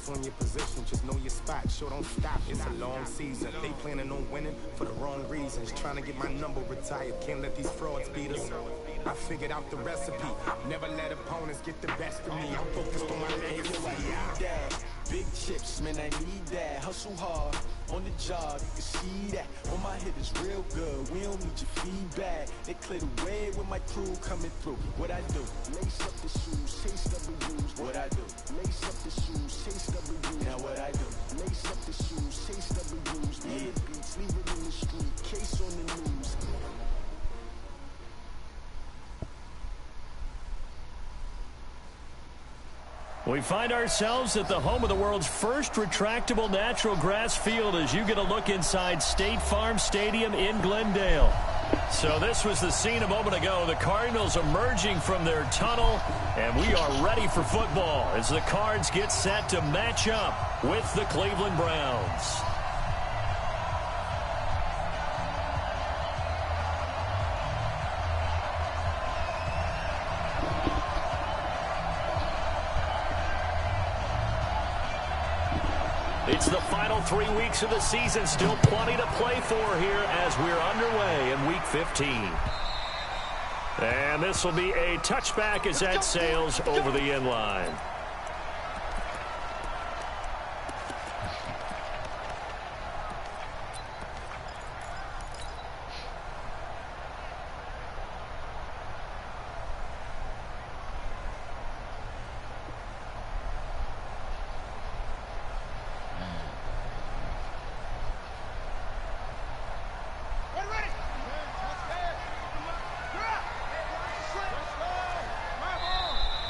focus on your position, just know your spot. Sure, don't stop, it's a long season. They planning on winning for the wrong reasons. Trying to get my number retired, can't let these frauds beat us. I figured out the recipe, never let opponents get the best of me. I'm focused on my legacy. I need that. Big chips, man, I need that. Hustle hard, on the job, you can see that. On my hit is real good, we don't need your feedback. They clear the way with my crew coming through. What I do? Lace up the shoes, chase W's. What I do? Lace up the shoes, chase W's. Now what I do? Lace up the shoes, chase W's. Yeah, beats, leave it in the street, case on the news. We find ourselves at the home of the world's first retractable natural grass field as you get a look inside State Farm Stadium in Glendale. So this was the scene a moment ago. The Cardinals emerging from their tunnel, and we are ready for football as the Cards get set to match up with the Cleveland Browns. It's the final 3 weeks of the season. Still plenty to play for here as we're underway in Week 15. And this will be a touchback as that sails over the end line.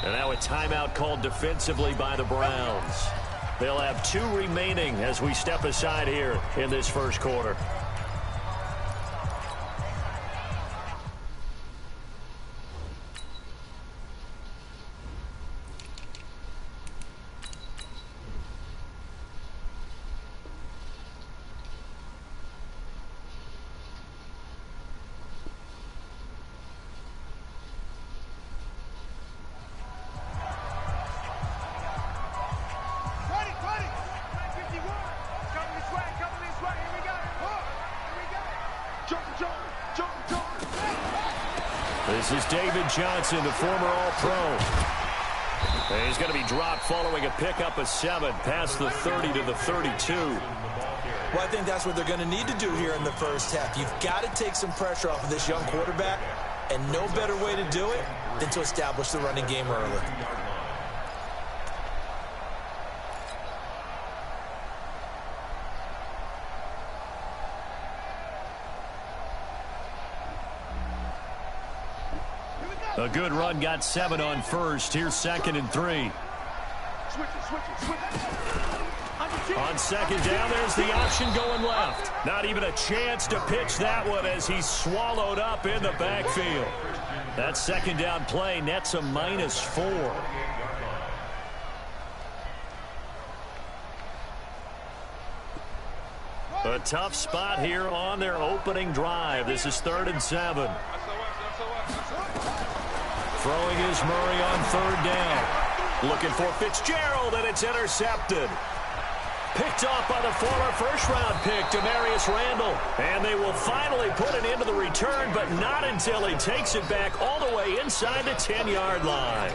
And now a timeout called defensively by the Browns. They'll have 2 remaining as we step aside here in this first quarter. This is David Johnson, the former All-Pro. He's going to be dropped following a pickup of 7 past the 30 to the 32. Well, I think that's what they're going to need to do here in the first half. You've got to take some pressure off of this young quarterback, and no better way to do it than to establish the running game early. A good run got 7 on first. Here's 2nd and 3. On 2nd down, there's the option going left. Not even a chance to pitch that one as he's swallowed up in the backfield. That 2nd down play nets a -4. A tough spot here on their opening drive. This is 3rd and 7. Throwing is Murray on 3rd down. Looking for Fitzgerald, and it's intercepted. Picked off by the former first-round pick, Demarius Randall. And they will finally put an end to the return, but not until he takes it back all the way inside the 10-yard line.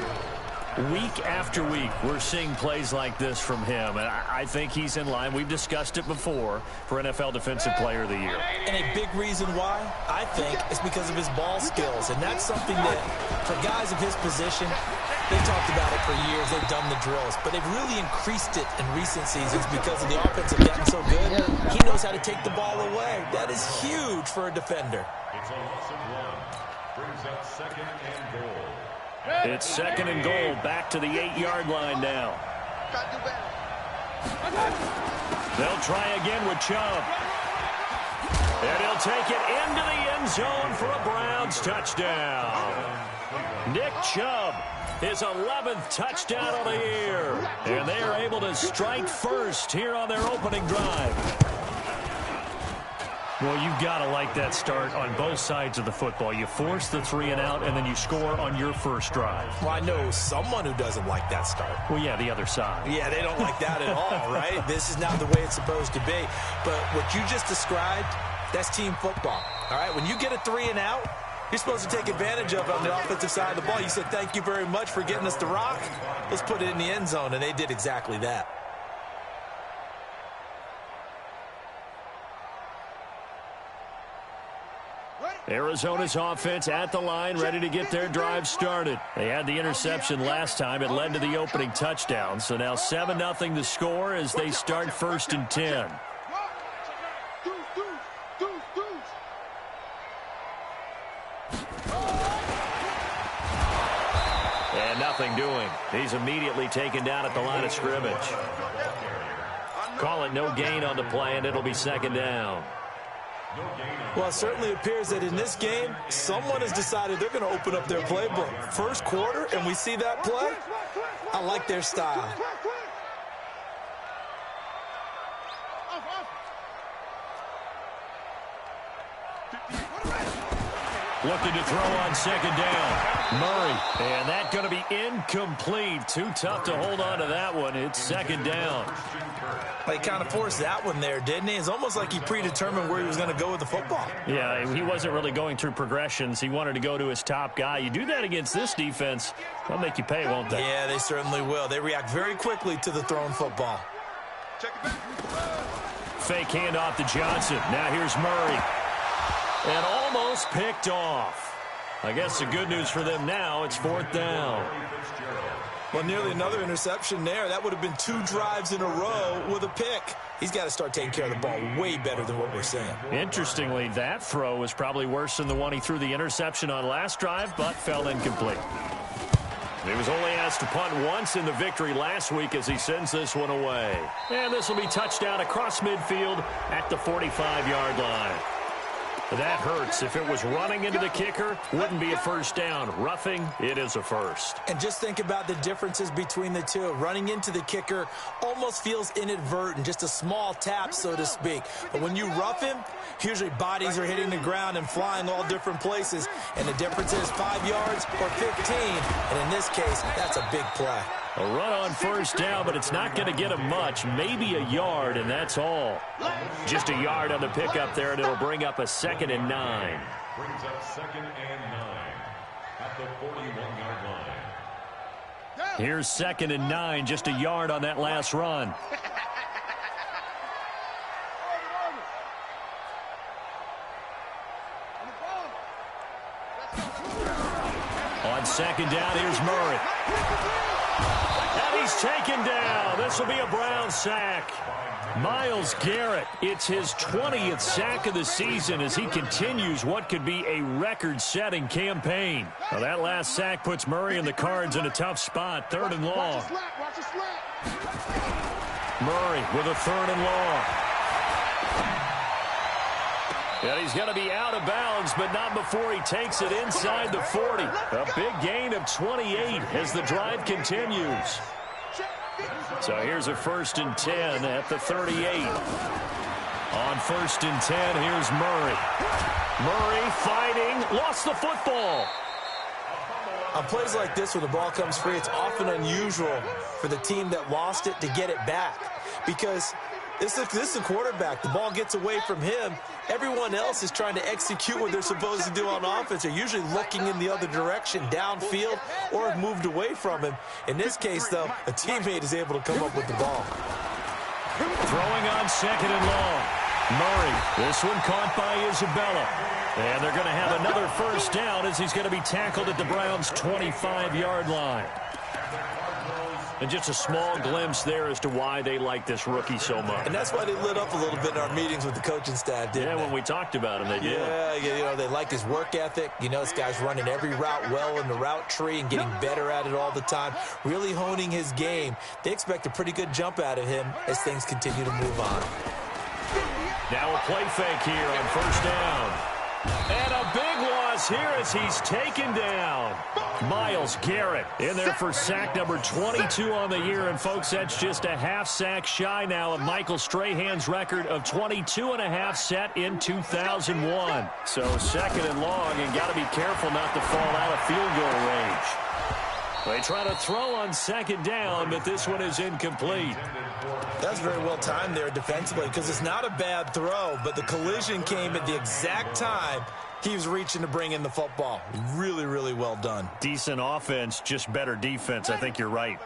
Week after week, we're seeing plays like this from him, and I think he's in line. We've discussed it before for NFL Defensive Player of the Year. And a big reason why, I think, is because of his ball skills, and that's something that, for guys of his position, they've talked about it for years. They've done the drills, but they've really increased it in recent seasons because of the offense have gotten so good. He knows how to take the ball away. That is huge for a defender. It's a loss of 1. Brings up 2nd and goal. It's 2nd and goal, back to the 8-yard line now. They'll try again with Chubb. And he'll take it into the end zone for a Browns touchdown. Nick Chubb, his 11th touchdown of the year. And they are able to strike first here on their opening drive. Well, you've got to like that start on both sides of the football. You force the 3 and out, and then you score on your first drive. Well, I know someone who doesn't like that start. Well, yeah, the other side. Yeah, they don't like that at all, right? This is not the way it's supposed to be. But what you just described, that's team football. All right, when you get a 3 and out, you're supposed to take advantage of it on the offensive side of the ball. You said, thank you very much for getting us the rock. Let's put it in the end zone, and they did exactly that. Arizona's offense at the line, ready to get their drive started. They had the interception last time. It led to the opening touchdown. So now 7-0 the score as they start 1st and 10. And nothing doing. He's immediately taken down at the line of scrimmage. Call it no gain on the play, and it'll be 2nd down. Well, it certainly appears that in this game, someone has decided they're going to open up their playbook. First quarter, and we see that play. I like their style. Looking to throw on 2nd down. Murray. And that's going to be incomplete. Too tough to hold on to that one. It's 2nd down. He kind of forced that one there, didn't he? It's almost like he predetermined where he was going to go with the football. Yeah, he wasn't really going through progressions. He wanted to go to his top guy. You do that against this defense, they'll make you pay, won't they? Yeah, they certainly will. They react very quickly to the thrown football. Fake handoff to Johnson. Now here's Murray. And almost picked off. I guess the good news for them now, it's 4th down. Well, nearly another interception there. That would have been 2 drives in a row with a pick. He's got to start taking care of the ball way better than what we're seeing. Interestingly, that throw was probably worse than the one he threw the interception on last drive, but fell incomplete. He was only asked to punt once in the victory last week as he sends this one away. And this will be touchdown across midfield at the 45-yard line. That hurts. If it was running into the kicker, wouldn't be a 1st down. Roughing, it is a 1st. And just think about the differences between the two. Running into the kicker almost feels inadvertent, just a small tap, so to speak. But when you rough him, usually bodies are hitting the ground and flying all different places. And the difference is 5 yards or 15. And in this case, that's a big play. A run on 1st down, but it's not going to get him much. Maybe a yard, and that's all. Just a yard on the pickup there, and it'll bring up a 2nd and 9. Brings up 2nd and 9 at the 41-yard line. Here's 2nd and 9, just a yard on that last run. On 2nd down, here's Murray. And he's taken down. This will be a Brown sack. Myles Garrett, it's his 20th sack of the season as he continues what could be a record-setting campaign. Now that last sack puts Murray and the Cards in a tough spot, 3rd and long. Murray with a 3rd and long. And he's going to be out of bounds, but not before he takes it inside the 40. A big gain of 28 as the drive continues. So here's a 1st and 10 at the 38. On 1st and 10, here's Murray. Murray fighting, lost the football. On plays like this where the ball comes free, it's often unusual for the team that lost it to get it back. Because this is a quarterback. The ball gets away from him. Everyone else is trying to execute what they're supposed to do on offense. They're usually looking in the other direction, downfield, or have moved away from him. In this case, though, a teammate is able to come up with the ball. Throwing on 2nd and long. Murray, this one caught by Isabella. And they're going to have another 1st down as he's going to be tackled at the Browns' 25-yard line. And just a small glimpse there as to why they like this rookie so much. And that's why they lit up a little bit in our meetings with the coaching staff, didn't they? When we talked about him, they did. Yeah, you know, they like his work ethic. You know, this guy's running every route well in the route tree and getting better at it all the time, really honing his game. They expect a pretty good jump out of him as things continue to move on. Now a play fake here on 1st down. And a big loss here as he's taken down. Myles Garrett in there for sack number 22 on the year. And, folks, that's just a half sack shy now of Michael Strahan's record of 22.5 set in 2001. So second and long, and got to be careful not to fall out of field goal range. They try to throw on second down, but this one is incomplete. That's very well timed there defensively because it's not a bad throw, but the collision came at the exact time he was reaching to bring in the football. Really, really well done. Decent offense, just better defense. I think you're right.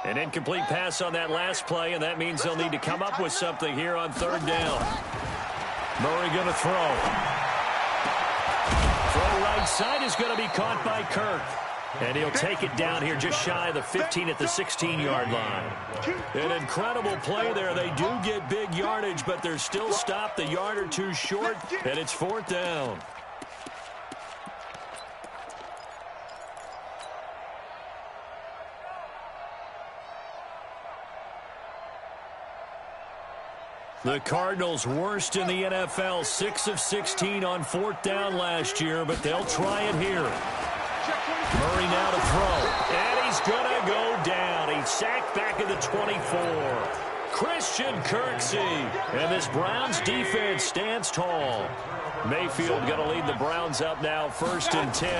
An incomplete pass on that last play, and that means they'll need to come up with something here on third down. Murray going to throw. Throw right side is going to be caught by Kirk. And he'll take it down here just shy of the 15 at the 16-yard line. An incredible play there. They do get big yardage, but they're still stopped a yard or two short, and it's fourth down. The Cardinals worst in the NFL, 6 of 16 on fourth down last year, but they'll try it here. Murray now to throw, and he's going to go down. He's sacked back at the 24. Christian Kirksey, and this Browns defense stands tall. Mayfield going to lead the Browns up now, 1st and 10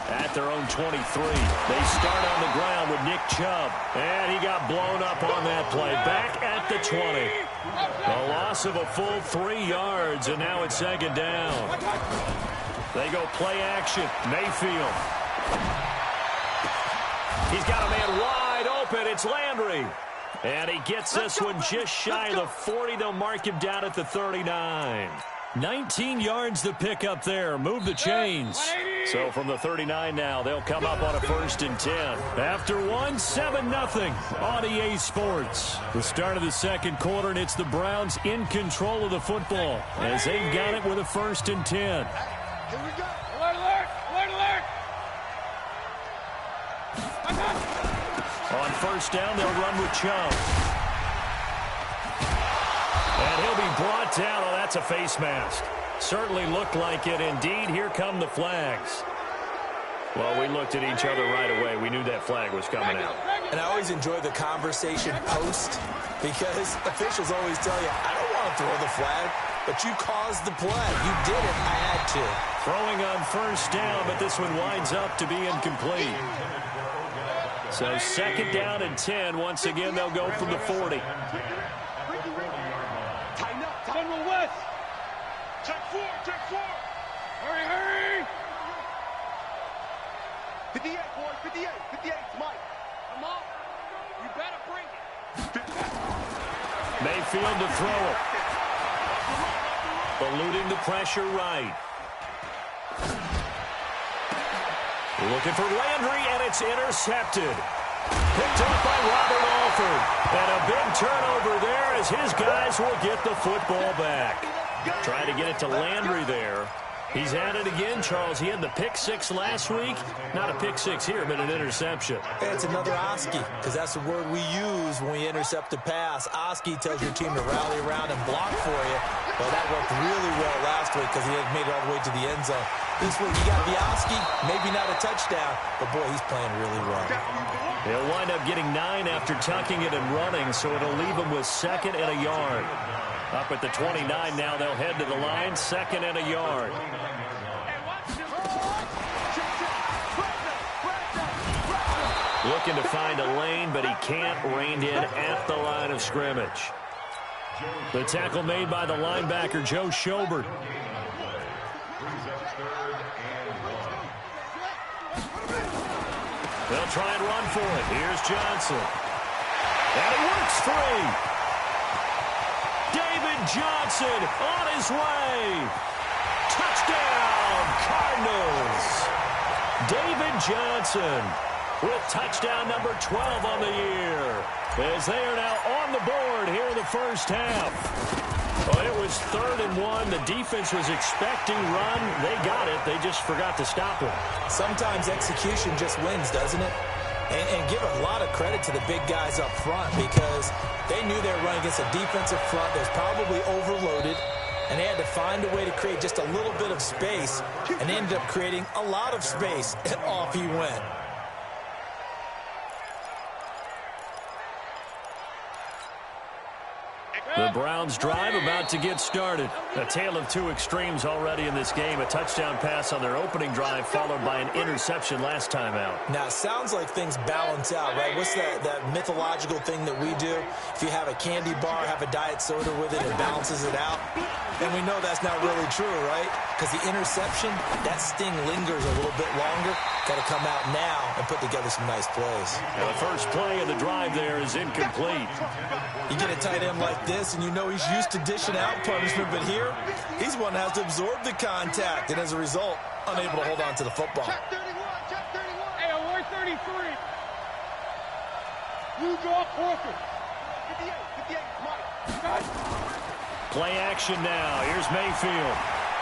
at their own 23. They start on the ground with Nick Chubb, and he got blown up on that play. Back at the 20. A loss of a full 3 yards, and now it's second down. They go play action. Mayfield. He's got a man wide open. It's Landry. And he gets this one just shy of the 40. They'll mark him down at the 39. 19 yards to pick up there. Move the chains. So from the 39 now, they'll come up on a 1st and 10. After 7-0 on EA Sports. The start of the second quarter, and it's the Browns in control of the football as they've got it with a 1st and 10. Here we go. Alert, alert, alert, alert. On 1st down, they'll run with Chubb. And he'll be brought down. Oh, that's a face mask. Certainly looked like it. Indeed, here come the flags. Well, we looked at each other right away. We knew that flag was coming out. And I always enjoy the conversation post because officials always tell you, I don't want to throw the flag, but you caused the play. You did it. I had to. Throwing on 1st down, but this one winds up to be incomplete. So 2nd down and 10. Once again, they'll go from the 40. General West. Check 4, check 4. Hurry, hurry. 58, boy, 58, 58, Mike. Come on. You better bring it. Mayfield to throw it. Eluding the pressure right. Looking for Landry, and it's intercepted. Picked up by Robert Alford. And a big turnover there as his guys will get the football back. Trying to get it to Landry there. He's at it again, Charles. He had the pick 6 last week. Not a pick 6 here, but an interception. Hey, it's another Oski, because that's the word we use when we intercept a pass. Oski tells your team to rally around and block for you. Well, that worked really well last week because he had made it all the way to the end zone. This week, you got the Oski, maybe not a touchdown, but boy, he's playing really well. He'll wind up getting 9 after tucking it and running, so it'll leave him with 2nd and a yard. Up at the 29 now, they'll head to the line, 2nd and a yard. Looking to find a lane, but he can't. Reined in at the line of scrimmage. The tackle made by the linebacker, Joe Schobert. They'll try and run for it. Here's Johnson. And he works free. David Johnson on his way. Touchdown, Cardinals. David Johnson with touchdown number 12 on the year, as they are now on the board here in the first half. Well, it was 3rd and 1. The defense was expecting run. They got it. They just forgot to stop it. Sometimes execution just wins, doesn't it? And give a lot of credit to the big guys up front because they knew they were running against a defensive front that was probably overloaded. and they had to find a way to create just a little bit of space, and ended up creating a lot of space, and off he went. The Browns drive about to get started. A tale of two extremes already in this game. A touchdown pass on their opening drive followed by an interception last time out. Now, it sounds like things balance out, right? What's that mythological thing that we do? If you have a candy bar, have a diet soda with it, it balances it out. And we know that's not really true, right? Because the interception, that sting lingers a little bit longer. Got to come out now and put together some nice plays. Now the first play of the drive there is incomplete. You get a tight end like this, and you know he's used to dishing out punishment, but here, he's one that has to absorb the contact, and as a result, unable to hold on to the football. Check 31, check 31. Hey, award 33. You draw forfeit. 58, Mike. Play action now. Here's Mayfield.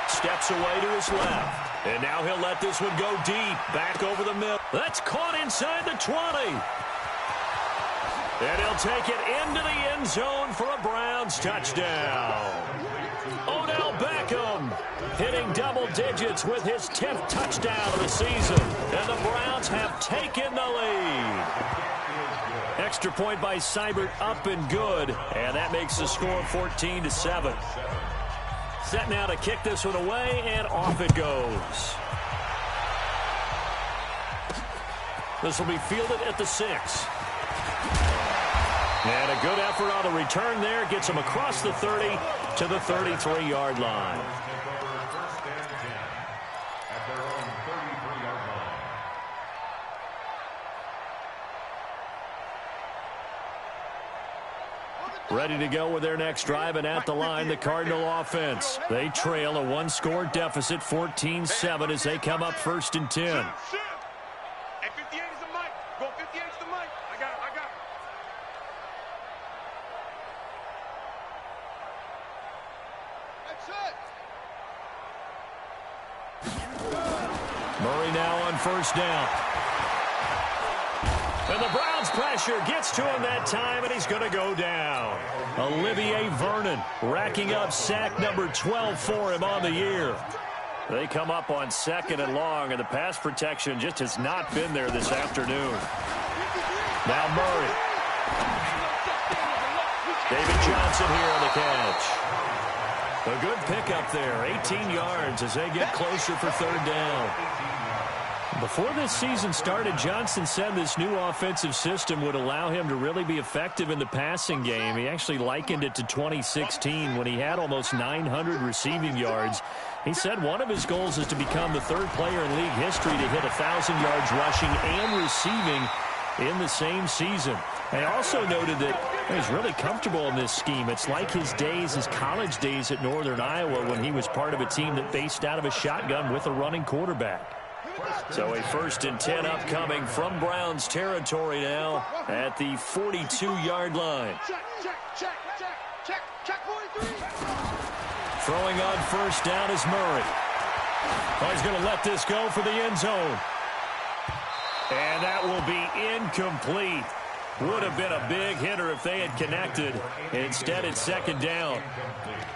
Steps away to his left. And now he'll let this one go deep. Back over the middle. That's caught inside the 20. And he'll take it into the end zone for a Browns touchdown. Odell Beckham hitting double digits with his 10th touchdown of the season. And the Browns have taken the lead. Extra point by Seibert up and good. And that makes the score 14-7. Set now to kick this one away, and off it goes. This will be fielded at the 6. And a good effort on the return there. Gets him across the 30 to the 33-yard line. Ready to go with their next drive, and at the line, the Cardinal offense. They trail a one-score deficit, 14-7, as they come up 1st and 10. Hey, 58 is the mic. Go 58 is the mic. I got it. That's it. Murray now on 1st down. And the Browns pressure gets to him that time, and he's going to go down. Olivier Vernon racking up sack number 12 for him on the year. They come up on 2nd and long, and the pass protection just has not been there this afternoon. Now Murray. David Johnson here on the catch. A good pickup there, 18 yards as they get closer for 3rd down. Before this season started, Johnson said this new offensive system would allow him to really be effective in the passing game. He actually likened it to 2016 when he had almost 900 receiving yards. He said one of his goals is to become the 3rd player in league history to hit 1,000 yards rushing and receiving in the same season. And he also noted that he's really comfortable in this scheme. It's like his college days at Northern Iowa when he was part of a team that based out of a shotgun with a running quarterback. So a 1st and 10 upcoming from Browns territory now at the 42-yard line. Check 43. Throwing on 1st down is Murray. Oh, he's going to let this go for the end zone. And that will be incomplete. Would have been a big hitter if they had connected. Instead, it's 2nd down.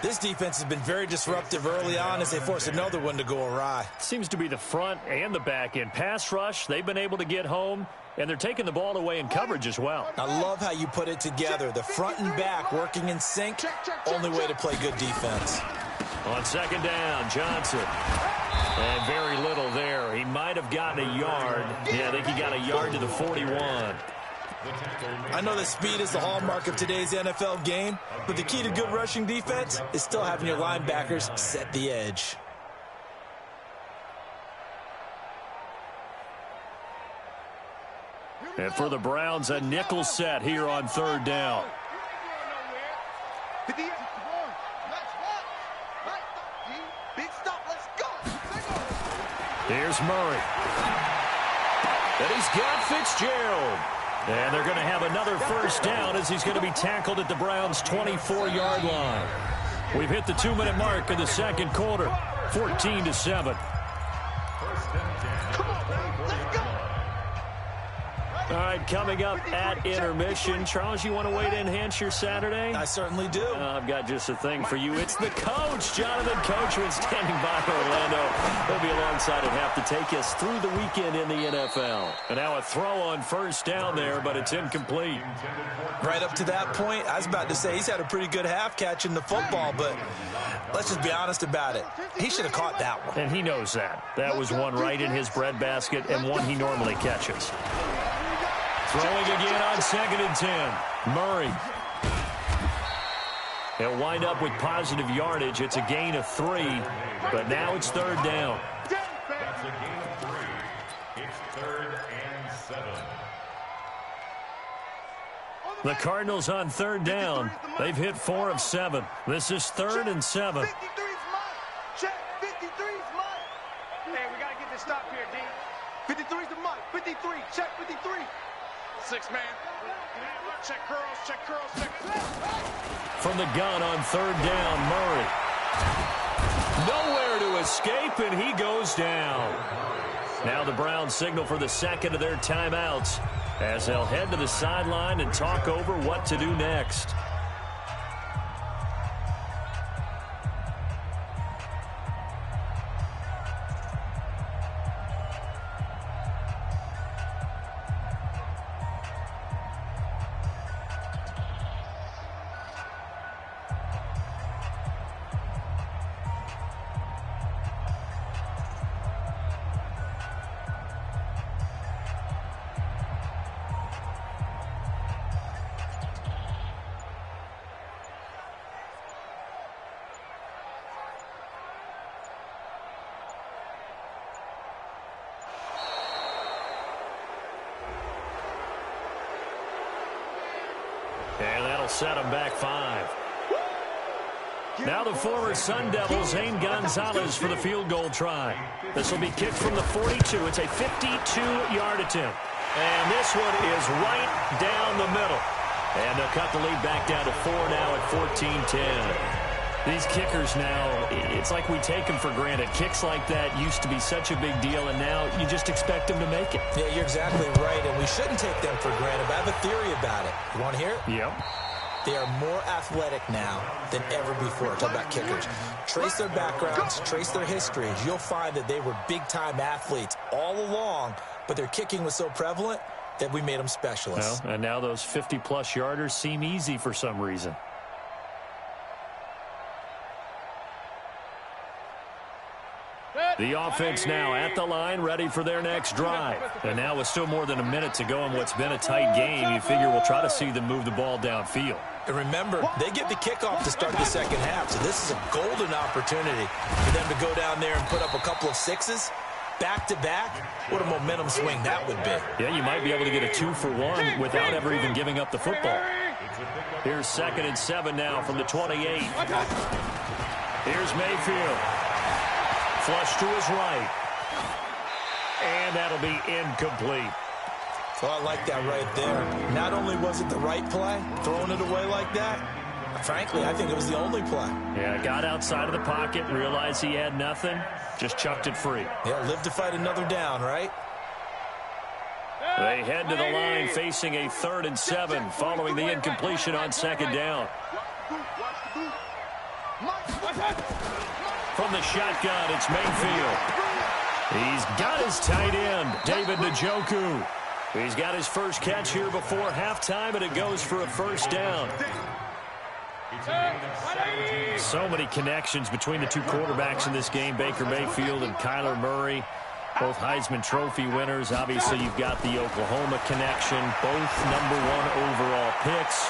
This defense has been very disruptive early on as they force another one to go awry. Seems to be the front and the back end. Pass rush, they've been able to get home, and they're taking the ball away in coverage as well. I love how you put it together. The front and back working in sync. Only way to play good defense. On 2nd down, Johnson. And very little there. He might have gotten a yard. Yeah, I think he got a yard to the 41. I know that speed is the hallmark of today's NFL game, but the key to good rushing defense is still having your linebackers set the edge. And for the Browns, a nickel set here on 3rd down. Here's Murray. And he's got Fitzgerald. And they're going to have another 1st down as he's going to be tackled at the Browns' 24-yard line. We've hit the 2-minute mark in the 2nd quarter, 14-7. right, coming up at intermission. Charles, you want to wait to enhance your Saturday? I certainly do. I've got just a thing for you. It's the coach, Jonathan Coachman, standing by Orlando. He'll be alongside at half to take us through the weekend in the NFL. And now a throw on first down there, but it's incomplete. Right up to that point, I was about to say he's had a pretty good half catching the football, but let's just be honest about it. He should have caught that one. And he knows that. That was one right in his breadbasket and one he normally catches. Throwing again on 2nd and 10. Murray. He'll wind up with positive yardage. It's a gain of 3, but now it's 3rd down. That's a gain of 3. It's 3rd and 7. The Cardinals on 3rd down. They've hit 4 of 7. This is 3rd and 7. 53's mine. Check. 53's mine. Hey, we got to get this stop here, D. 53's the mine. 53. Check 53. 6 man. Check curls. Check curls. Check. From the gun on 3rd down, Murray. Nowhere to escape, and he goes down. Now the Browns signal for the 2nd of their timeouts as they'll head to the sideline and talk over what to do next. And that'll set them back 5. Now the former Sun Devil, Zane Gonzalez, for the field goal try. This will be kicked from the 42. It's a 52-yard attempt. And this one is right down the middle. And they'll cut the lead back down to 4 now at 14-10. These kickers now, it's like we take them for granted. Kicks like that used to be such a big deal, and now you just expect them to make it. Yeah, you're exactly right, and we shouldn't take them for granted, but I have a theory about it. You want to hear it? Yep. They are more athletic now than ever before. Talk about kickers. Trace their backgrounds, trace their histories. You'll find that they were big-time athletes all along, but their kicking was so prevalent that we made them specialists. Well, and now those 50-plus yarders seem easy for some reason. The offense now at the line, ready for their next drive. And now with still more than a minute to go in what's been a tight game, you figure we'll try to see them move the ball downfield. And remember, they get the kickoff to start the second half, so this is a golden opportunity for them to go down there and put up a couple of 6s. Back-to-back, what a momentum swing that would be. Yeah, you might be able to get a 2-for-1 without ever even giving up the football. Here's 2nd and 7 now from the 28. Here's Mayfield. Flush to his right. And that'll be incomplete. Well, I like that right there. Not only was it the right play, throwing it away like that, frankly, I think it was the only play. Yeah, got outside of the pocket, realized he had nothing, just chucked it free. Yeah, live to fight another down, right? They head to the line facing a 3rd and 7 following the incompletion on 2nd down. From the shotgun, it's Mayfield. He's got his tight end, David Njoku. He's got his first catch here before halftime, and it goes for a first down. So many connections between the two quarterbacks in this game, Baker Mayfield and Kyler Murray. Both Heisman Trophy winners. Obviously, you've got the Oklahoma connection. Both #1 overall picks.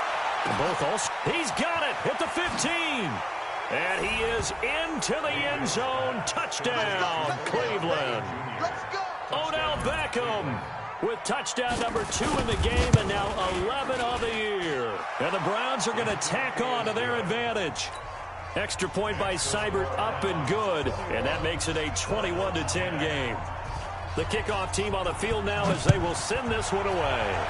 Both also. He's got it at the 15. And he is into the end zone. Touchdown, Cleveland. Odell Beckham with touchdown number 2 in the game, and now 11 of the year. And the Browns are going to tack on to their advantage. Extra point by Seibert, up and good, and that makes it a 21-10 game. The kickoff team on the field now as they will send this one away.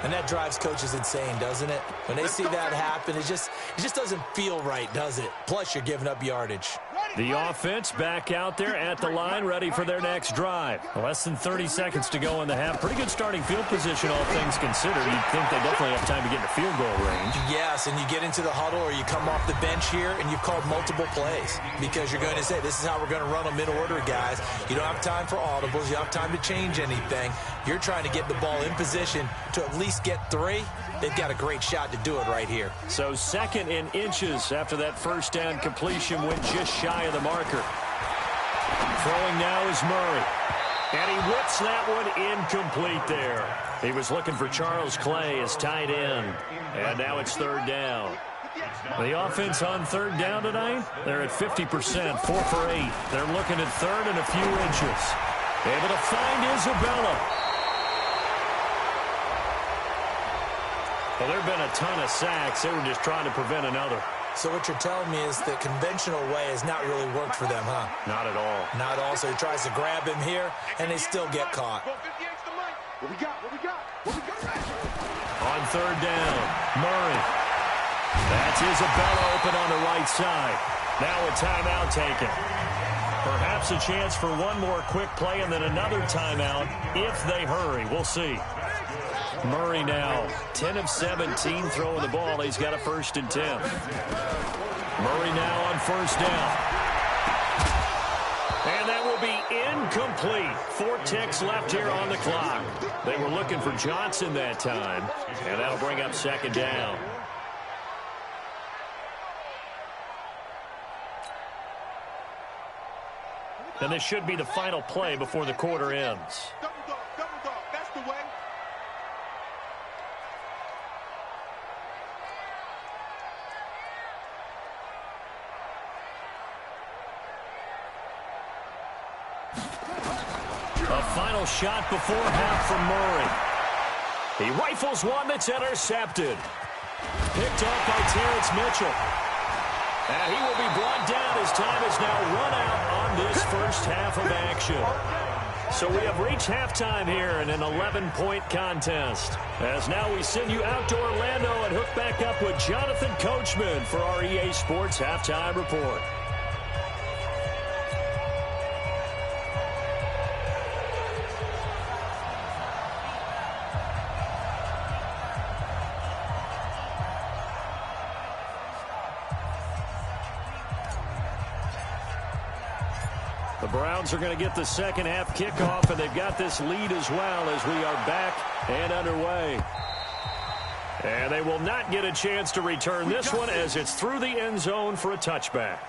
And that drives coaches insane, doesn't it? When they see that happen, it just doesn't feel right, does it? Plus, you're giving up yardage. The offense back out there at the line, ready for their next drive. Less than 30 seconds to go in the half. Pretty good starting field position, all things considered. You'd think they definitely have time to get in the field goal range. Yes, and you get into the huddle or you come off the bench here and you've called multiple plays because you're going to say, this is how we're going to run them in order, guys. You don't have time for audibles. You don't have time to change anything. You're trying to get the ball in position to at least get 3. They've got a great shot to do it right here. So 2nd and inches after that first down completion went just shy of the marker. Throwing now is Murray. And he whips that one incomplete there. He was looking for Charles Clay as tight end. And now it's 3rd down. The offense on 3rd down tonight, they're at 50%, 4 for 8. They're looking at 3rd and a few inches. Able to find Isabella. Well, there have been a ton of sacks. They were just trying to prevent another. So what you're telling me is the conventional way has not really worked for them, huh? Not at all. Not at all. So he tries to grab him here, and they still get caught. What we got? On 3rd down, Murray. That's Isabella open on the right side. Now a timeout taken. Perhaps a chance for one more quick play and then another timeout if they hurry. We'll see. Murray now, 10 of 17 throwing the ball. He's got a 1st and 10. Murray now on 1st down. And that will be incomplete. 4 ticks left here on the clock. They were looking for Johnson that time. And that'll bring up 2nd down. And this should be the final play before the quarter ends. Double dog. That's the way. A final shot before half from Murray. He rifles one that's intercepted. Picked up by Terrence Mitchell. And he will be brought down as time is now run out on this first half of action. So we have reached halftime here in an 11-point contest. As now we send you out to Orlando and hook back up with Jonathan Coachman for our EA Sports Halftime Report. The Browns are going to get the second half kickoff, and they've got this lead as well as we are back and underway. And they will not get a chance to return this one as it's through the end zone for a touchback.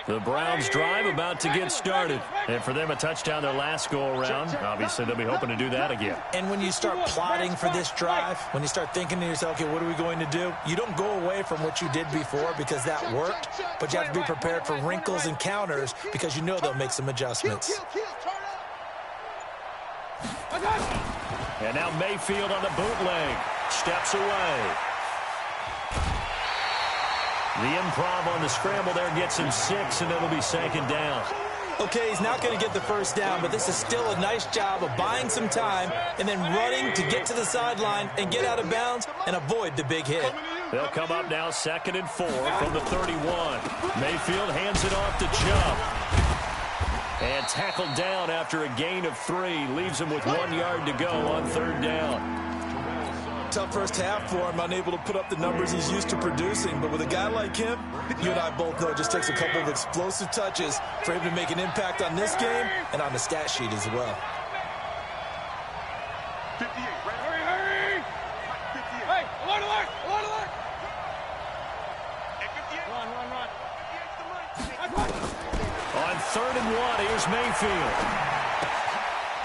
The Browns drive about to get started. And for them, a touchdown their last go-around. Obviously, they'll be hoping to do that again. And when you start plotting for this drive, when you start thinking to yourself, okay, what are we going to do? You don't go away from what you did before because that worked, but you have to be prepared for wrinkles and counters because you know they'll make some adjustments. And now Mayfield on the bootleg. Steps away. The improv on the scramble there gets him 6, and it'll be 2nd down. Okay, he's not going to get the first down, but this is still a nice job of buying some time and then running to get to the sideline and get out of bounds and avoid the big hit. They'll come up now 2nd and 4 from the 31. Mayfield hands it off to Chubb. And tackled down after a gain of 3. Leaves him with 1 yard to go on 3rd down. Tough first half for him, unable to put up the numbers he's used to producing. But with a guy like him, you and I both know it just takes a couple of explosive touches for him to make an impact on this game and on the stat sheet as well. 58, hurry! 58. Hey, alert! Hey, 58. Run. On 3rd and 1, here's Mayfield.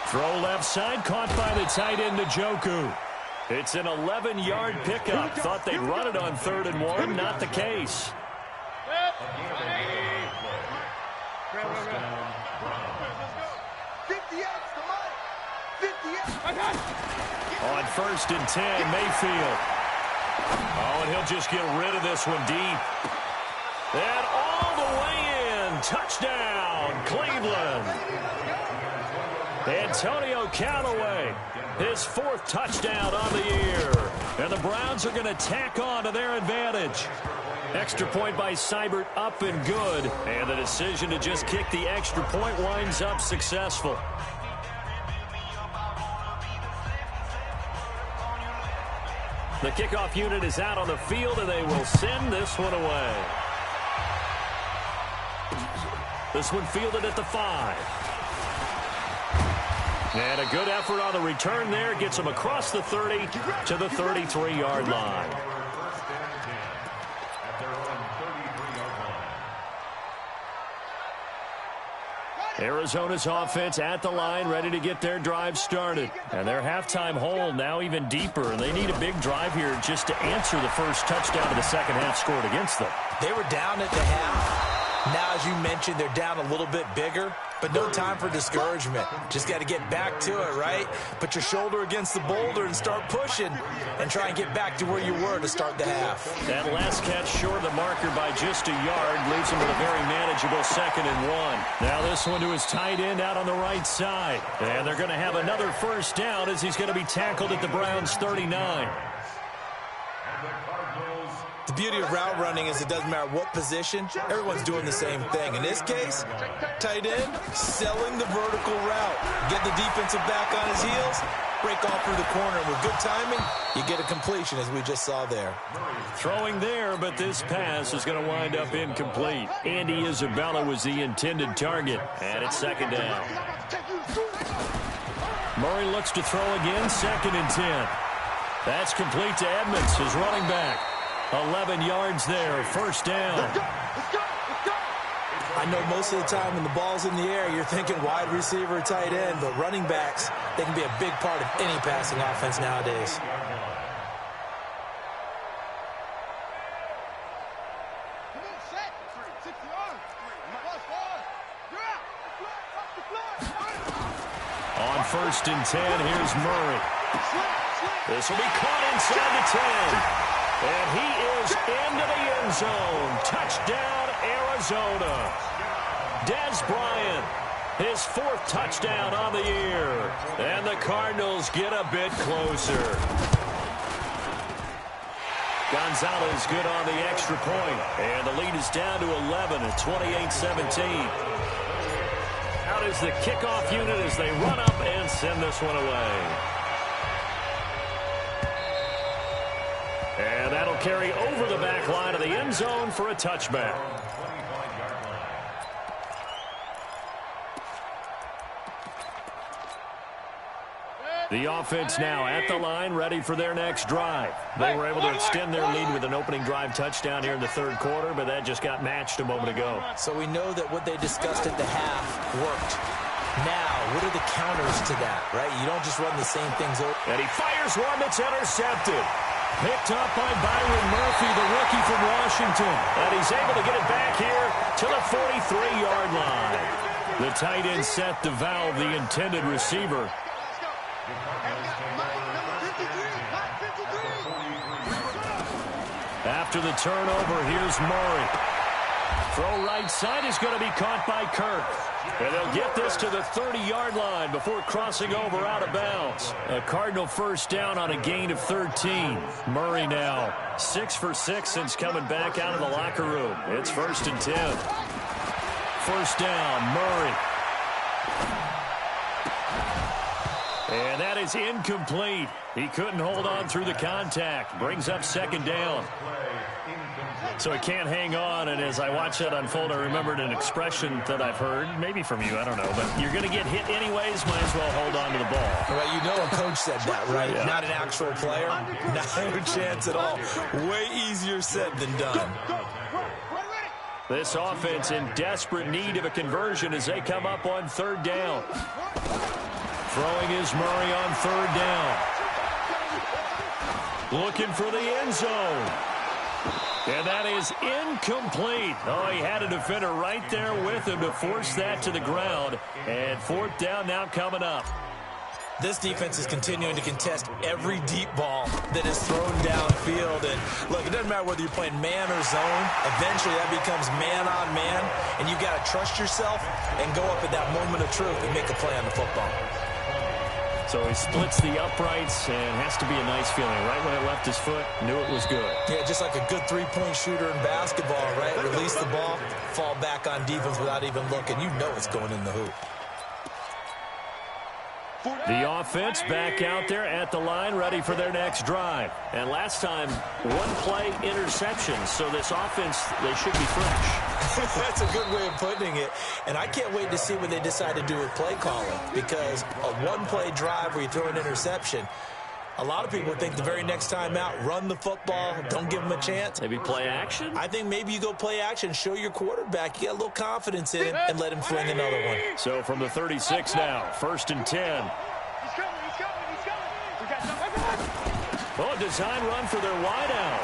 Throw left side, caught by the tight end Njoku. It's an 11-yard pickup. Thought they'd run it on 3rd and 1. Not the case. On 1st and 10, Mayfield. Oh, and he'll just get rid of this one deep. And all the way in. Touchdown, Cleveland. Antonio Callaway, his 4th touchdown on the year. And the Browns are going to tack on to their advantage. Extra point by Seibert, up and good. And the decision to just kick the extra point winds up successful. The kickoff unit is out on the field, and they will send this one away. This one fielded at the 5. And a good effort on the return there. Gets him across the 30 to the 33-yard line. Arizona's offense at the line, ready to get their drive started. And their halftime hole now even deeper, and they need a big drive here just to answer the first touchdown of the second half scored against them. They were down at the half. Now, as you mentioned, they're down a little bit bigger, but no time for discouragement. Just got to get back to it, right? Put your shoulder against the boulder and start pushing and try and get back to where you were to start the half. That last catch short of the marker by just a yard leaves him with a very manageable 2nd and 1. Now this one to his tight end out on the right side. And they're going to have another first down as he's going to be tackled at the Browns' 39. The beauty of route running is it doesn't matter what position, everyone's doing the same thing. In this case, tight end, selling the vertical route. Get the defensive back on his heels, break off through the corner. With good timing, you get a completion as we just saw there. Throwing there, but this pass is going to wind up incomplete. Andy Isabella was the intended target, and it's 2nd down. Murray looks to throw again, 2nd and 10. That's complete to Edmonds, his running back. 11 yards there, first down. I know most of the time when the ball's in the air, you're thinking wide receiver, tight end, but running backs, they can be a big part of any passing offense nowadays. On 1st and 10, here's Murray. This will be caught inside the 10. And he is into the end zone. Touchdown, Arizona. Dez Bryant, his 4th touchdown on the year. And the Cardinals get a bit closer. Gonzalez good on the extra point. And the lead is down to 11 at 28-17. Out is the kickoff unit as they run up and send this one away. And that'll carry over the back line of the end zone for a touchback. The offense now at the line, ready for their next drive. They were able to extend their lead with an opening drive touchdown here in the third quarter, but that just got matched a moment ago. So we know that what they discussed at the half worked. Now, what are the counters to that, right? You don't just run the same things over. And he fires one that's intercepted. Picked up by Byron Murphy, the rookie from Washington. And he's able to get it back here to the 43-yard line. The tight end Seth DeValve, the intended receiver. After the turnover, here's Murray. Throw right side is going to be caught by Kirk. And they'll get this to the 30-yard line before crossing over out of bounds. A Cardinal first down on a gain of 13. Murray now 6 for 6 since coming back out of the locker room. It's 1st and 10. First down, Murray. And that is incomplete. He couldn't hold on through the contact. Brings up 2nd down. So he can't hang on, and as I watch that unfold, I remembered an expression that I've heard, maybe from you, I don't know, but you're going to get hit anyways, might as well hold on to the ball. Well, you know a coach said that, right? Yeah. Not an actual player. No chance at all. Way easier said than done. This offense in desperate need of a conversion as they come up on 3rd down. Throwing is Murray on 3rd down. Looking for the end zone. And that is incomplete. Oh, he had a defender right there with him to force that to the ground. And 4th down now coming up. This defense is continuing to contest every deep ball that is thrown downfield. And look, it doesn't matter whether you're playing man or zone. Eventually that becomes man on man. And you got to trust yourself and go up at that moment of truth and make a play on the football. So he splits the uprights and has to be a nice feeling. Right when it left his foot, knew it was good. Yeah, just like a good three-point shooter in basketball, right? Release the ball, fall back on defense without even looking. You know it's going in the hoop. The offense back out there at the line, ready for their next drive. And last time, 1-play interception. So this offense, they should be fresh. That's a good way of putting it. And I can't wait to see what they decide to do with play calling. Because a 1-play drive where you throw an interception, a lot of people think the very next time out, run the football, don't give them a chance. Maybe play action? I think maybe you go play action, show your quarterback, you got a little confidence in him, and let him fling another one. So from the 36 now, 1st and 10. Oh, design run for their wideout.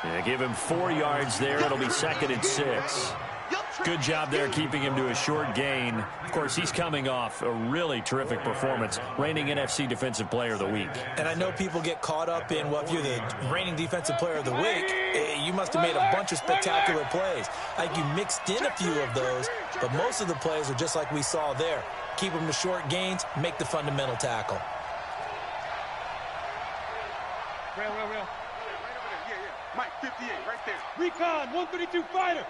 Yeah, give him 4 yards there. It'll be 2nd and 6. Good job there keeping him to a short gain. Of course, he's coming off a really terrific performance, reigning NFC Defensive Player of the Week. And I know people get caught up in, well, if you're the reigning Defensive Player of the Week, you must have made a bunch of spectacular plays. I think you mixed in a few of those, but most of the plays are just like we saw there. Keep them to short gains, make the fundamental tackle. Real. Right over there. Yeah. Mike, 58, right there. Recon, 132 fighter.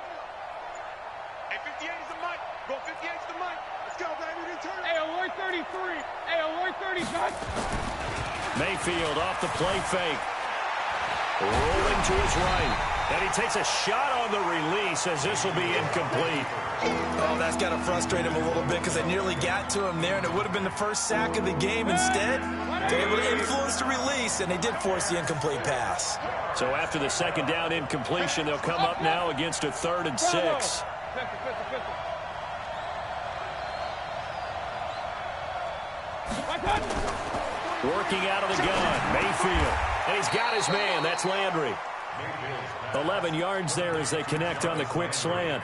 Hey, 58 is the Mike. Go 58 is the Mike. Let's go, baby. Return. Hey, alert 33. Hey, alert 35. Mayfield off the play fake. Rolling to his right. And he takes a shot on the release as this will be incomplete. Oh, that's got to frustrate him a little bit because they nearly got to him there, and it would have been the first sack of the game. Instead, they're able to influence the release, and they did force the incomplete pass. So after the 2nd down incompletion, they'll come up now against a 3rd and 6. Working out of the gun, Mayfield. And he's got his man. That's Landry. 11 yards there as they connect on the quick slant.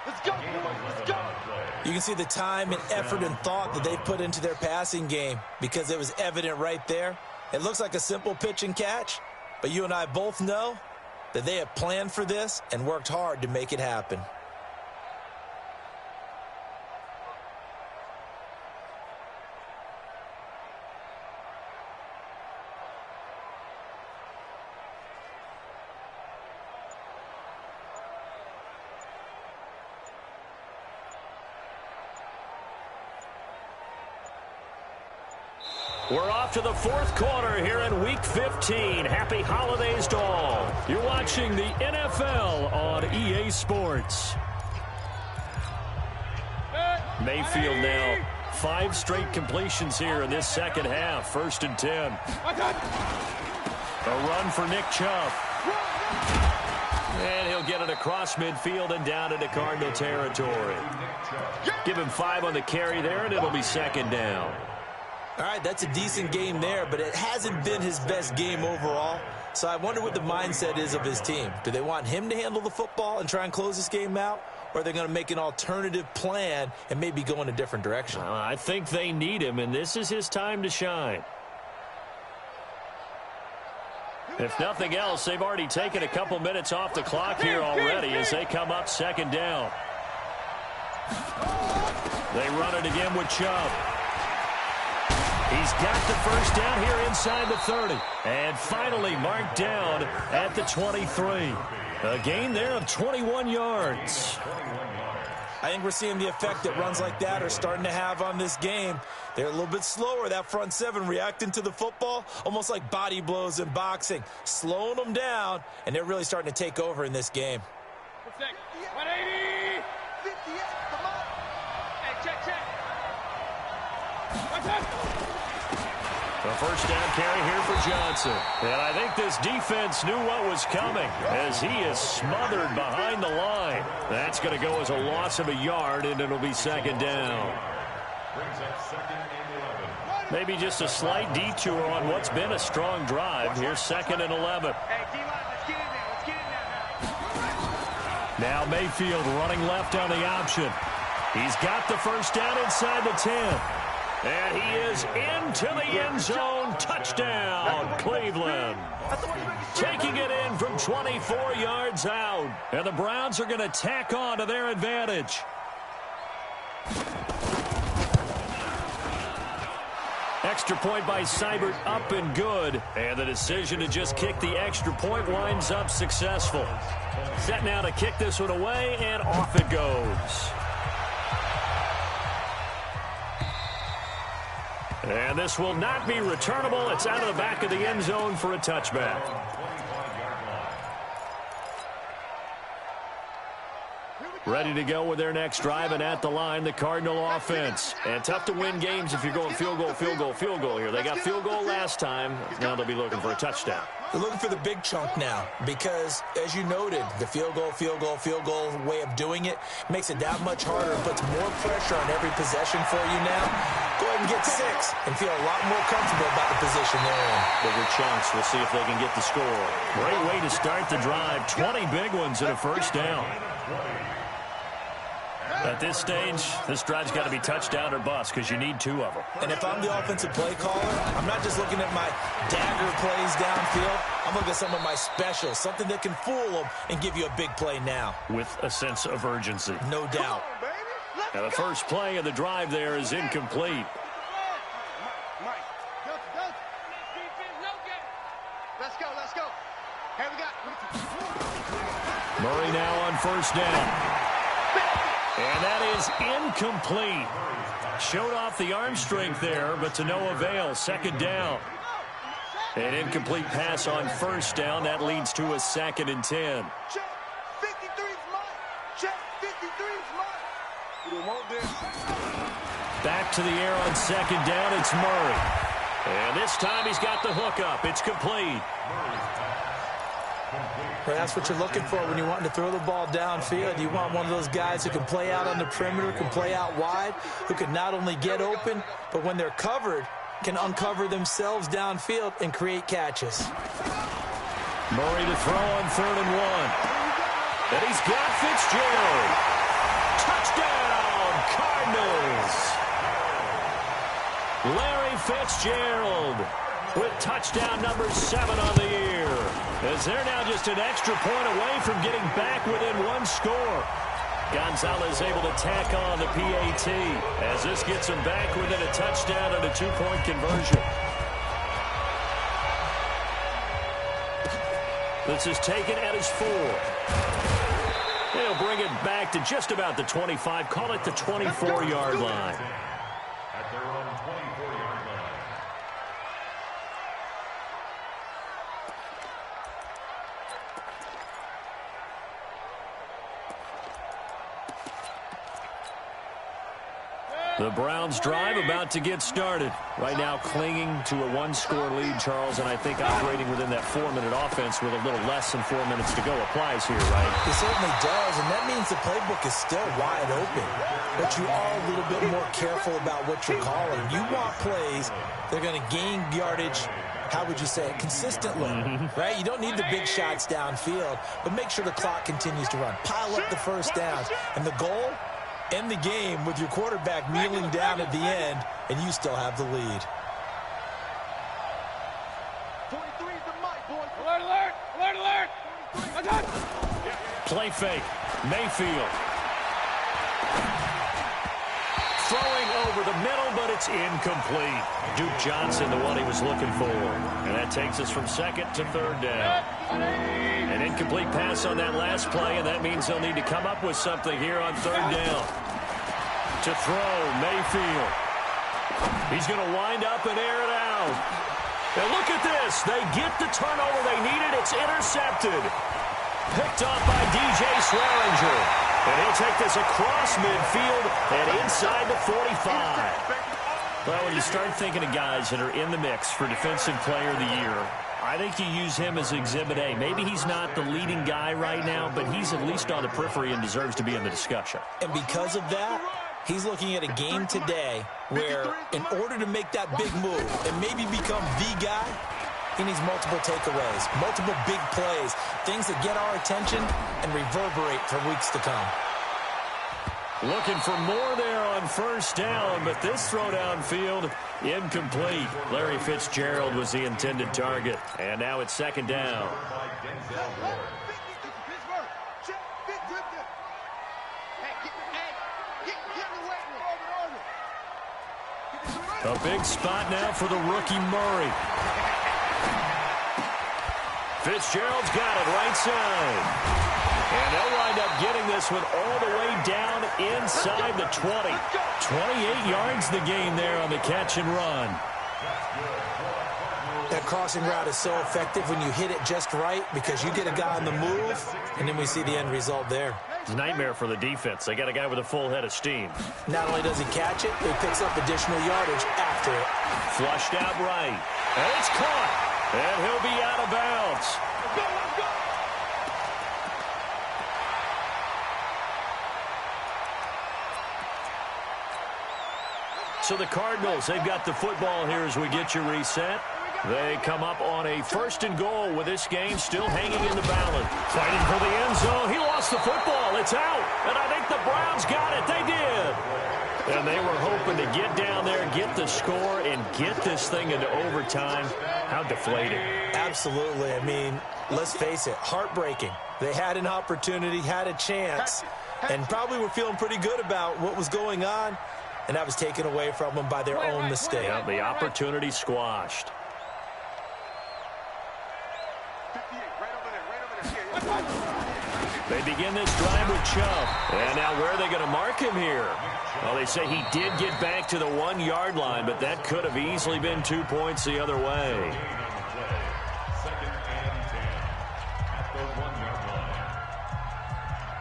Let's go. Let's go. You can see the time and effort and thought that they put into their passing game because it was evident right there. It looks like a simple pitch and catch, but you and I both know that they have planned for this and worked hard to make it happen. We're off to the 4th quarter here in Week 15. Happy holidays to all. You're watching the NFL on EA Sports. Mayfield now 5 straight completions here in this second half. 1st and 10. A run for Nick Chubb. And he'll get it across midfield and down into Cardinal territory. Give him 5 on the carry there, and it'll be 2nd down. All right, that's a decent game there, but it hasn't been his best game overall. So I wonder what the mindset is of his team. Do they want him to handle the football and try and close this game out? Or are they going to make an alternative plan and maybe go in a different direction? I think they need him, and this is his time to shine. If nothing else, they've already taken a couple minutes off the clock here already as they come up 2nd down. They run it again with Chubb. He's got the 1st down here inside the 30. And finally marked down at the 23. A gain there of 21 yards. I think we're seeing the effect that runs like that are starting to have on this game. They're a little bit slower, that front 7, reacting to the football, almost like body blows in boxing, slowing them down, and they're really starting to take over in this game. 180! 58, come on! Hey, check. The 1st down carry here for Johnson. And I think this defense knew what was coming as he is smothered behind the line. That's going to go as a loss of a yard, and it'll be 2nd down. Maybe just a slight detour on what's been a strong drive. Here's 2nd and 11. Hey, D-line, let's get in there. Let's get in there now. Now Mayfield running left on the option. He's got the 1st down inside the 10. And he is into the end zone. Touchdown, Cleveland. Taking it in from 24 yards out. And the Browns are going to tack on to their advantage. Extra point by Seibert, up and good. And the decision to just kick the extra point winds up successful. Set now to kick this one away, and off it goes. And this will not be returnable. It's out of the back of the end zone for a touchback. Ready to go with their next drive, and at the line, the Cardinal offense. And tough to win games if you're going field goal here. They got field goal last time. Now they'll be looking for a touchdown. They're looking for the big chunk now because, as you noted, the field goal way of doing it makes it that much harder and puts more pressure on every possession for you now. Go ahead and get 6 and feel a lot more comfortable about the position they're in. Bigger chunks. We'll see if they can get the score. Great way to start the drive. 20 big ones and a 1st down. At this stage, this drive's got to be touchdown or bust because you need 2 of them. And if I'm the offensive play caller, I'm not just looking at my dagger plays downfield. I'm looking at some of my specials, something that can fool them and give you a big play now. With a sense of urgency. No doubt. Now the first play of the drive there is incomplete. Let's go. Hey, we got. Murray now on 1st down. And that is incomplete. Showed off the arm strength there, but to no avail. 2nd down. An incomplete pass on 1st down. That leads to a 2nd and 10. Check. 53's mine. Check. 53's mine. We don't want this. Back to the air on 2nd down. It's Murray. And this time he's got the hook up. It's complete. Well, that's what you're looking for when you're wanting to throw the ball downfield. You want one of those guys who can play out on the perimeter, can play out wide, who can not only get open, but when they're covered, can uncover themselves downfield and create catches. Murray to throw on 3rd and 1. And he's got Fitzgerald. Touchdown, Cardinals. Larry Fitzgerald with touchdown number 7 on the year. As they're now just an extra point away from getting back within 1 score. Gonzalez able to tack on the PAT as this gets him back within a touchdown and a 2-point conversion. This is taken at his 4. They'll bring it back to just about the 25. Call it the 24-yard line. At their own 24-yard line. The Browns drive about to get started. Right now clinging to a one-score lead, Charles, and I think operating within that 4-minute offense with a little less than 4 minutes to go applies here, right? It certainly does, and that means the playbook is still wide open. But you are a little bit more careful about what you're calling. You want plays that are going to gain yardage, how would you say it, consistently, right? You don't need the big shots downfield, but make sure the clock continues to run. Pile up the first downs. And the goal? End the game with your quarterback kneeling down at the end, and you still have the lead. 43 is the mic, boys. Alert, alert, alert, alert. Play fake. Mayfield. Throwing over the middle, but it's incomplete. Duke Johnson, the one he was looking for. And that takes us from second to third down. An incomplete pass on that last play, and that means they'll need to come up with something here on third down. To throw, Mayfield. He's going to wind up and air it out. And look at this. They get the turnover they needed. It's intercepted. Picked up by DJ Swearinger. And he'll take this across midfield and inside the 45. Well, when you start thinking of guys that are in the mix for Defensive Player of the Year, I think you use him as Exhibit A. Maybe he's not the leading guy right now, but he's at least on the periphery and deserves to be in the discussion. And because of that, he's looking at a game today where in order to make that big move and maybe become the guy, he needs multiple takeaways, multiple big plays, things that get our attention and reverberate for weeks to come. Looking for more there on first down, but this throw downfield, incomplete. Larry Fitzgerald was the intended target, and now it's second down. A big spot now for the rookie Murray. Fitzgerald's got it right side. And they'll wind up getting this one all the way down inside the 20. 28 yards the gain there on the catch and run. That crossing route is so effective when you hit it just right because you get a guy on the move, and then we see the end result there. It's a nightmare for the defense. They got a guy with a full head of steam. Not only does he catch it, he picks up additional yardage after it. Flushed out right. And it's caught. And he'll be out of bounds. So the Cardinals, they've got the football here as we get you reset. They come up on a first and goal with this game still hanging in the balance. Fighting for the end zone. He lost the football. It's out. And I think the Browns got it. They did. And they were hoping to get down there, get the score, and get this thing into overtime. How deflating. Absolutely. I mean, let's face it, heartbreaking. They had an opportunity, had a chance, and probably were feeling pretty good about what was going on. And that was taken away from them by their own mistake. Yeah, the opportunity squashed. They begin this drive with Chubb. And now where are they going to mark him here? Well, they say he did get back to the 1-yard line, but that could have easily been 2 points the other way.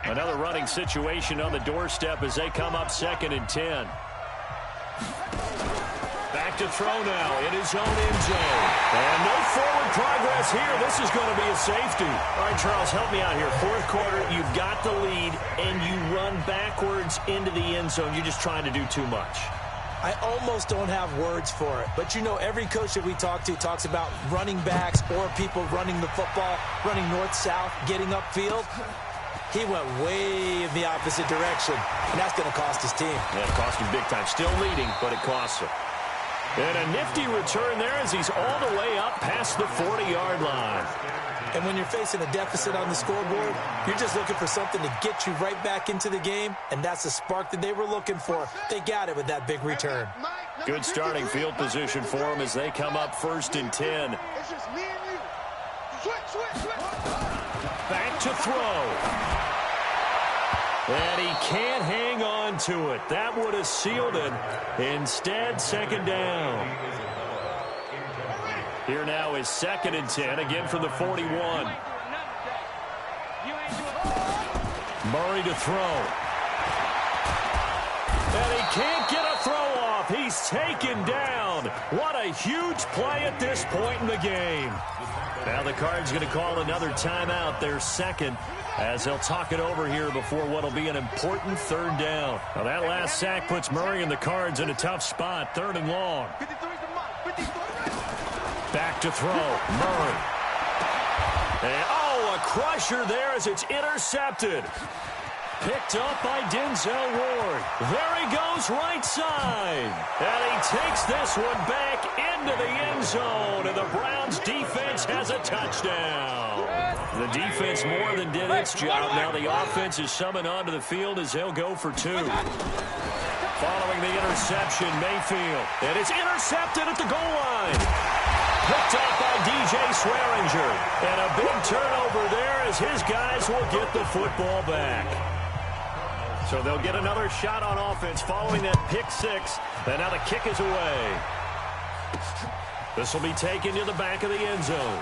Another running situation on the doorstep as they come up 2nd and 10. Back to throw now in his own end zone. And no forward progress here. This is going to be a safety. All right, Charles, help me out here. Fourth quarter, you've got the lead, and you run backwards into the end zone. You're just trying to do too much. I almost don't have words for it. But, you know, every coach that we talk to talks about running backs or people running the football, running north-south, getting upfield. He went way in the opposite direction, and that's going to cost his team. Yeah, it cost him big time. Still leading, but it costs him. And a nifty return there as he's all the way up past the 40-yard line. And when you're facing a deficit on the scoreboard, you're just looking for something to get you right back into the game, and that's the spark that they were looking for. They got it with that big return. Good starting field position for them as they come up 1st and 10. It's just me and you. Switch. Back to throw. And he can't hang on to it. That would have sealed it. Instead, 2nd down. Here now is 2nd and 10, again from the 41. Murray to throw. And he can't get a throw off. He's taken down. What a huge play at this point in the game. Now the Cards going to call another timeout, their second, as they'll talk it over here before what will be an important third down. Now that last sack puts Murray and the Cards in a tough spot, 3rd and long. Back to throw, Murray. And, a crusher there as it's intercepted. Picked up by Denzel Ward. There he goes right side. And he takes this one back into the end zone. And the Browns defense has a touchdown. The defense more than did its job. Now the offense is summoned onto the field as they'll go for 2. Following the interception, Mayfield. And it's intercepted at the goal line. Picked up by DJ Swearinger. And a big turnover there as his guys will get the football back. So they'll get another shot on offense following that pick 6. And now the kick is away. This will be taken to the back of the end zone.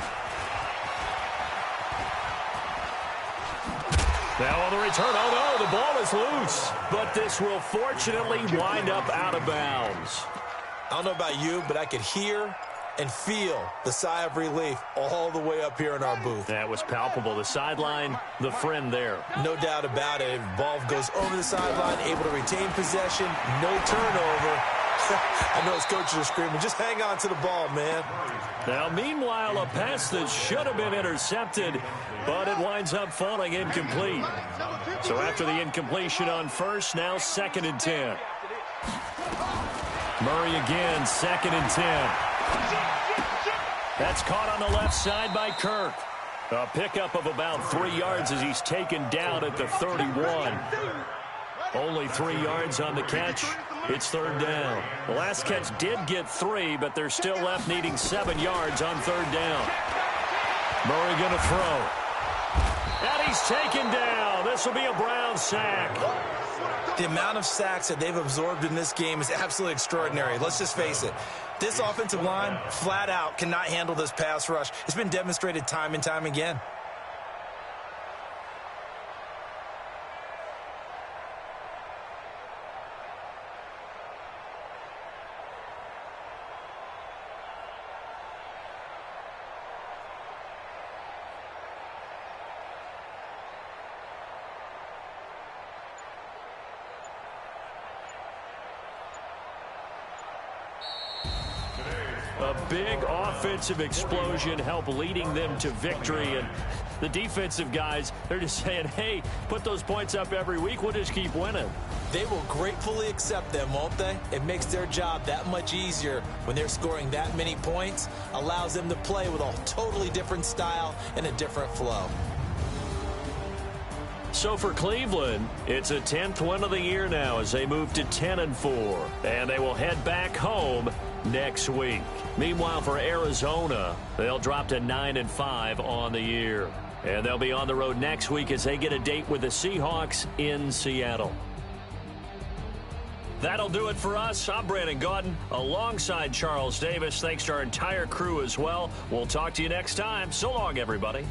Now on the return, oh no, the ball is loose. But this will fortunately wind up out of bounds. I don't know about you, but I could hear and feel the sigh of relief all the way up here in our booth. That was palpable. The sideline, the friend there. No doubt about it. Ball goes over the sideline, able to retain possession, no turnover. I know his coaches are screaming, just hang on to the ball, man. Now, meanwhile, a pass that should have been intercepted, but it winds up falling incomplete. So after the incompletion on first, now 2nd and 10. Murray again, 2nd and 10. That's caught on the left side by Kirk. A pickup of about 3 yards as he's taken down at the 31. Only 3 yards on the catch. It's 3rd down. The last catch did get 3, but they're still left needing 7 yards on 3rd down. Murray going to throw. And he's taken down. This will be a Brown sack. The amount of sacks that they've absorbed in this game is absolutely extraordinary. Let's just face it. This offensive line, flat out, cannot handle this pass rush. It's been demonstrated time and time again. A big offensive explosion helped leading them to victory. And the defensive guys, they're just saying, hey, put those points up every week. We'll just keep winning. They will gratefully accept them, won't they? It makes their job that much easier when they're scoring that many points. Allows them to play with a totally different style and a different flow. So for Cleveland, it's a 10th win of the year now as they move to 10-4. And they will head back home next week. Meanwhile, for Arizona, they'll drop to 9-5 on the year. And they'll be on the road next week as they get a date with the Seahawks in Seattle. That'll do it for us. I'm Brandon Gaudin alongside Charles Davis. Thanks to our entire crew as well. We'll talk to you next time. So long, everybody.